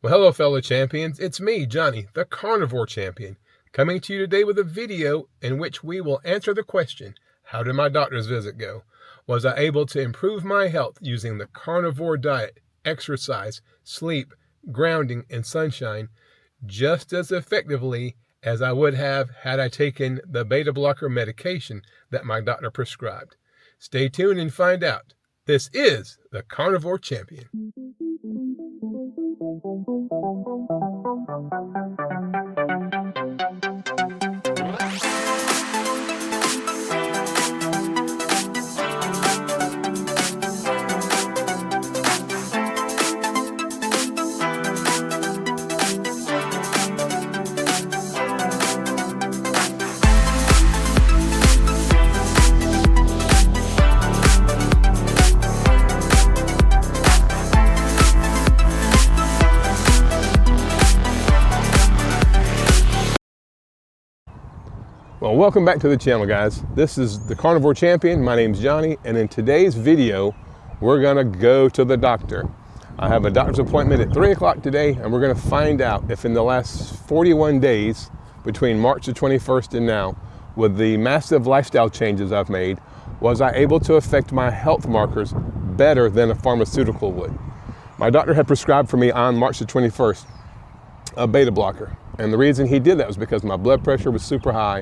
Well, hello, fellow champions. It's me, Johnny, the Carnivore Champion, coming to you today with a video in which we will answer the question, how did my doctor's visit go? Was I able to improve my health using the carnivore diet, exercise, sleep, grounding, and sunshine just as effectively as I would have had I taken the beta blocker medication that my doctor prescribed? Stay tuned and find out. This is the Carnivore Champion. Well, welcome back to the channel, guys. This is the Carnivore Champion. My name's Johnny, and in today's video, we're gonna go to the doctor. I have a doctor's appointment at 3 o'clock today, and we're gonna find out if in the last 41 days, between March the 21st and now, with the massive lifestyle changes I've made, was I able to affect my health markers better than a pharmaceutical would. My doctor had prescribed for me on March the 21st a beta blocker. And the reason he did that was because my blood pressure was super high.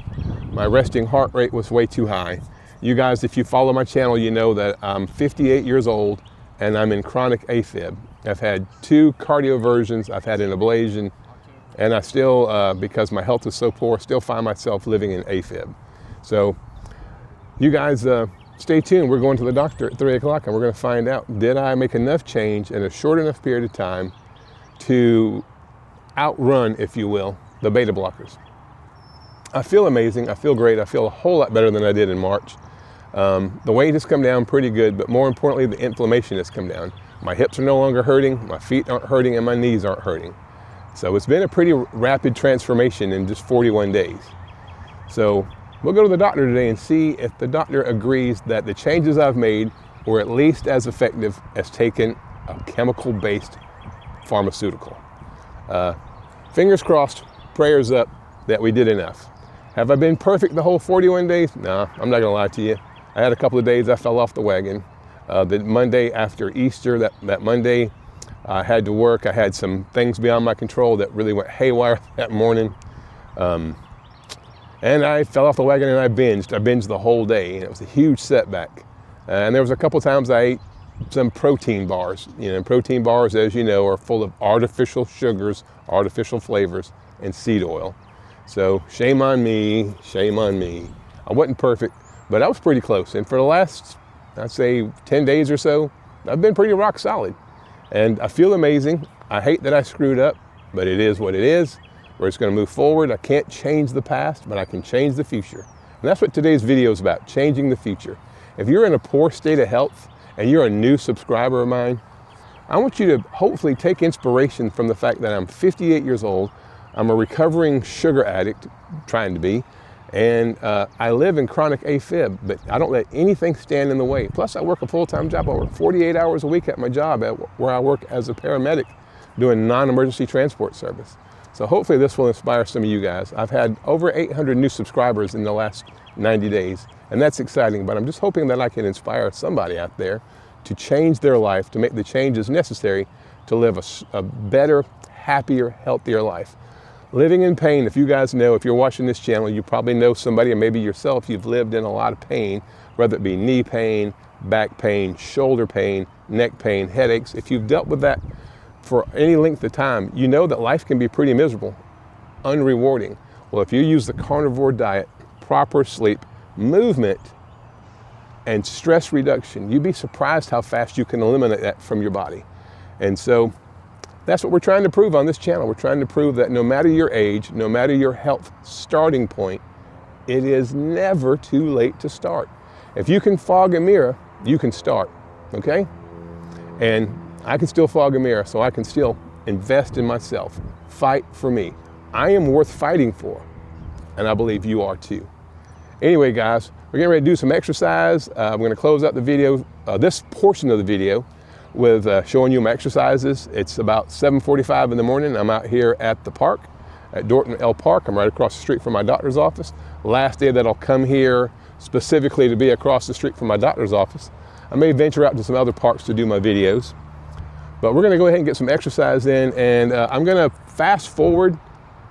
My resting heart rate was way too high. You guys, if you follow my channel, you know that I'm 58 years old and I'm in chronic AFib. I've had 2 cardioversions, I've had an ablation, and I still, because my health is so poor, still find myself living in AFib. So you guys stay tuned. We're going to the doctor at 3 o'clock and we're gonna find out, did I make enough change in a short enough period of time to outrun, if you will, the beta blockers. I feel amazing, I feel great, I feel a whole lot better than I did in March. The weight has come down pretty good, but more importantly, the inflammation has come down. My hips are no longer hurting, my feet aren't hurting, and my knees aren't hurting. So it's been a pretty rapid transformation in just 41 days. So we'll go to the doctor today and see if the doctor agrees that the changes I've made were at least as effective as taking a chemical-based pharmaceutical. Fingers crossed, prayers up that we did enough. Have I been perfect the whole 41 days? No, I'm not gonna lie to you. I had a couple of days I fell off the wagon. The Monday after Easter, that Monday, I had to work. I had some things beyond my control that really went haywire that morning. And I fell off the wagon and I binged the whole day, and it was a huge setback. And there was a couple times I ate some protein bars. You know, protein bars, as you know, are full of artificial sugars, artificial flavors, and seed oil. So shame on me, shame on me. I wasn't perfect, but I was pretty close. And for the last, I'd say 10 days or so, I've been pretty rock solid. And I feel amazing. I hate that I screwed up, but it is what it is. We're just gonna move forward. I can't change the past, but I can change the future. And that's what today's video is about, changing the future. If you're in a poor state of health, and you're a new subscriber of mine, I want you to hopefully take inspiration from the fact that I'm 58 years old, I'm a recovering sugar addict, trying to be, and I live in chronic AFib, but I don't let anything stand in the way. Plus I work a full-time job. I work 48 hours a week at my job where I work as a paramedic doing non-emergency transport service. So hopefully this will inspire some of you guys. I've had over 800 new subscribers in the last 90 days. And that's exciting, but I'm just hoping that I can inspire somebody out there to change their life, to make the changes necessary to live a better, happier, healthier life. Living in pain, if you guys know, if you're watching this channel, you probably know somebody, or maybe yourself, you've lived in a lot of pain, whether it be knee pain, back pain, shoulder pain, neck pain, headaches. If you've dealt with that for any length of time, you know that life can be pretty miserable, unrewarding. Well, if you use the carnivore diet, proper sleep, movement, and stress reduction, you'd be surprised how fast you can eliminate that from your body. And so that's what we're trying to prove on this channel. We're trying to prove that no matter your age, no matter your health starting point, it is never too late to start. If you can fog a mirror, you can start, okay? And I can still fog a mirror, so I can still invest in myself, fight for me. I am worth fighting for, and I believe you are too. Anyway, guys, we're getting ready to do some exercise. I'm gonna close out the video, this portion of the video, with showing you my exercises. It's about 7:45 in the morning. I'm out here at the park, at Dorton L Park. I'm right across the street from my doctor's office. Last day that I'll come here specifically to be across the street from my doctor's office. I may venture out to some other parks to do my videos. But we're gonna go ahead and get some exercise in, and I'm gonna fast forward.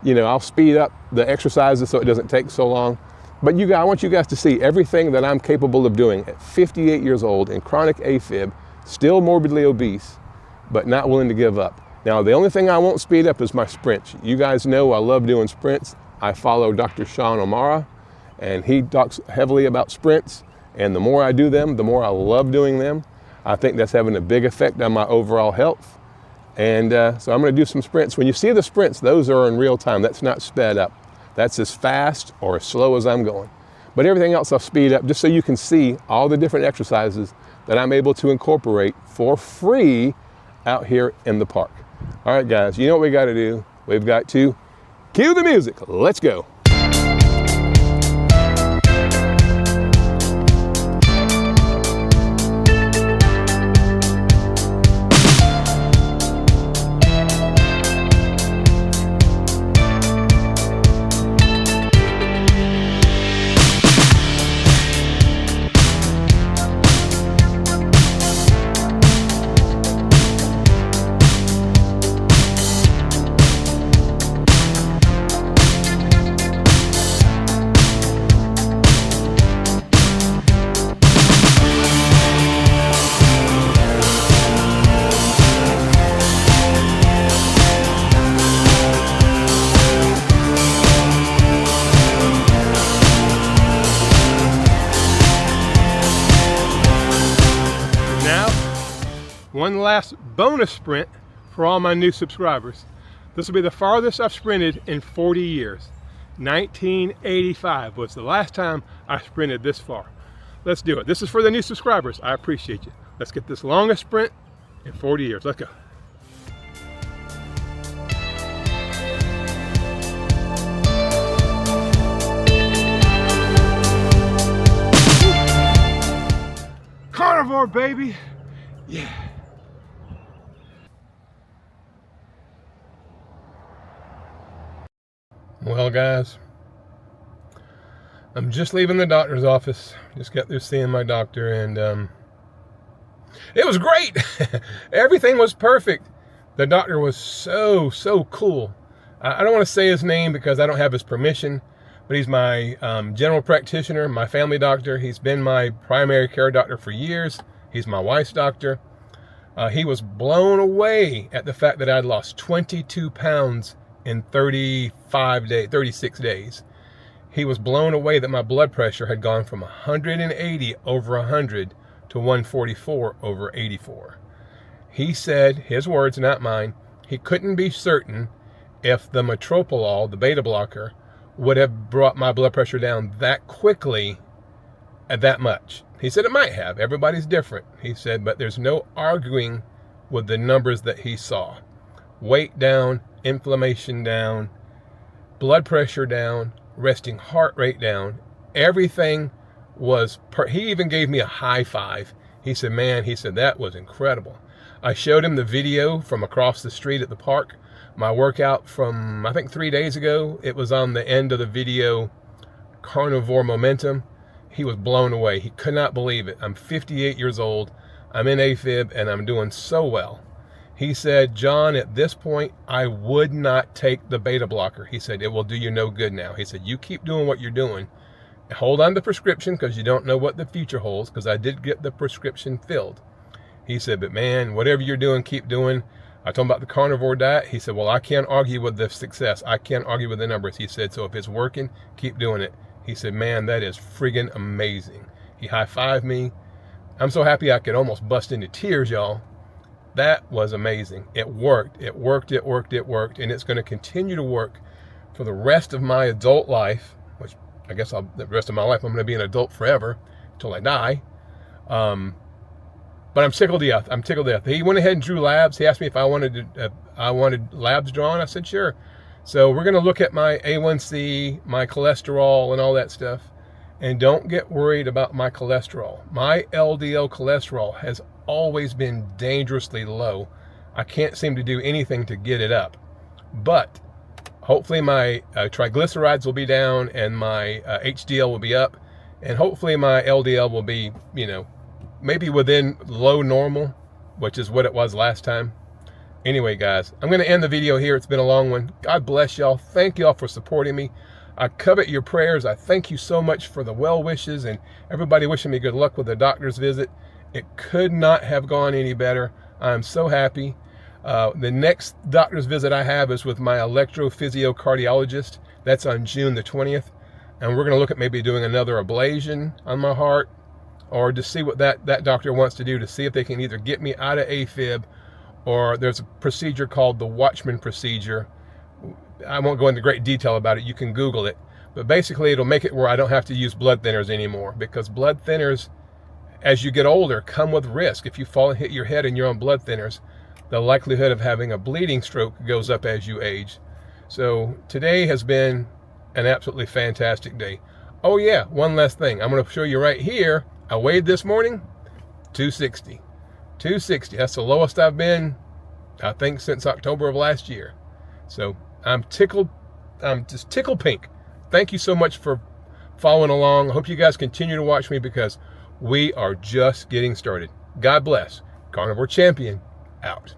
You know, I'll speed up the exercises so it doesn't take so long. But I want you guys to see everything that I'm capable of doing at 58 years old in chronic AFib, still morbidly obese, but not willing to give up. Now, the only thing I won't speed up is my sprints. You guys know I love doing sprints. I follow Dr. Sean O'Mara, and he talks heavily about sprints. And the more I do them, the more I love doing them. I think that's having a big effect on my overall health. And so I'm gonna do some sprints. When you see the sprints, those are in real time. That's not sped up. That's as fast or as slow as I'm going. But everything else I'll speed up just so you can see all the different exercises that I'm able to incorporate for free out here in the park. All right, guys, you know what we gotta do? We've got to cue the music. Let's go. One last bonus sprint for all my new subscribers. This will be the farthest I've sprinted in 40 years. 1985 was the last time I sprinted this far. Let's do it. This is for the new subscribers. I appreciate you. Let's get this longest sprint in 40 years. Let's go. Carnivore, baby. Yeah. Well, guys, I'm just leaving the doctor's office. Just got through seeing my doctor, and it was great. Everything was perfect. The doctor was so cool. I don't want to say his name because I don't have his permission, but he's my general practitioner, my family doctor. He's been my primary care doctor for years. He's my wife's doctor. He was blown away at the fact that I'd lost 22 pounds in 36 days. He was blown away that my blood pressure had gone from 180 over 100 to 144 over 84. He said, his words, not mine, he couldn't be certain if the metoprolol, the beta blocker, would have brought my blood pressure down that quickly at that much. He said it might have. Everybody's different. He said, but there's no arguing with the numbers that he saw. Weight down, inflammation down, blood pressure down, resting heart rate down. Everything was, he even gave me a high five. He said, man, he said, that was incredible. I showed him the video from across the street at the park. My workout from, I think 3 days ago, it was on the end of the video, Carnivore Momentum. He was blown away. He could not believe it. I'm 58 years old. I'm in AFib and I'm doing so well. He said, John, at this point, I would not take the beta blocker. He said, it will do you no good now. He said, you keep doing what you're doing. Hold on to the prescription because you don't know what the future holds, because I did get the prescription filled. He said, but man, whatever you're doing, keep doing. I told him about the carnivore diet. He said, well, I can't argue with the success. I can't argue with the numbers. He said, so if it's working, keep doing it. He said, man, that is friggin' amazing. He high-fived me. I'm so happy I could almost bust into tears, y'all. That was amazing. It worked. It worked. It worked. It worked. And it's going to continue to work for the rest of my adult life, which I guess the rest of my life I'm going to be an adult forever until I die. But I'm tickled to death. I'm tickled to death. He went ahead and drew labs. He asked me if I wanted labs drawn. I said, sure. So we're going to look at my A1C, my cholesterol, and all that stuff. And don't get worried about my cholesterol. My LDL cholesterol has always been dangerously low. I can't seem to do anything to get it up. But hopefully my triglycerides will be down and my HDL will be up. And hopefully my LDL will be, maybe within low normal, which is what it was last time. Anyway, guys, I'm going to end the video here. It's been a long one. God bless y'all. Thank y'all for supporting me. I covet your prayers. I thank you so much for the well wishes and everybody wishing me good luck with the doctor's visit. It could not have gone any better. I'm so happy. The next doctor's visit I have is with my electrophysiocardiologist. That's on June the 20th. And we're going to look at maybe doing another ablation on my heart, or to see what that doctor wants to do, to see if they can either get me out of AFib, or there's a procedure called the Watchman procedure. I won't go into great detail about it. You can Google it. But basically, it'll make it where I don't have to use blood thinners anymore, because blood thinners, as you get older, come with risk. If you fall and hit your head and you're on blood thinners, the likelihood of having a bleeding stroke goes up as you age. So today has been an absolutely fantastic day. Oh yeah, one last thing. I'm going to show you right here. I weighed this morning 260. 260. That's the lowest I've been, I think, since October of last year. So I'm tickled. I'm just tickled pink. Thank you so much for following along. I hope you guys continue to watch me, because we are just getting started. God bless. Carnivore Champion out.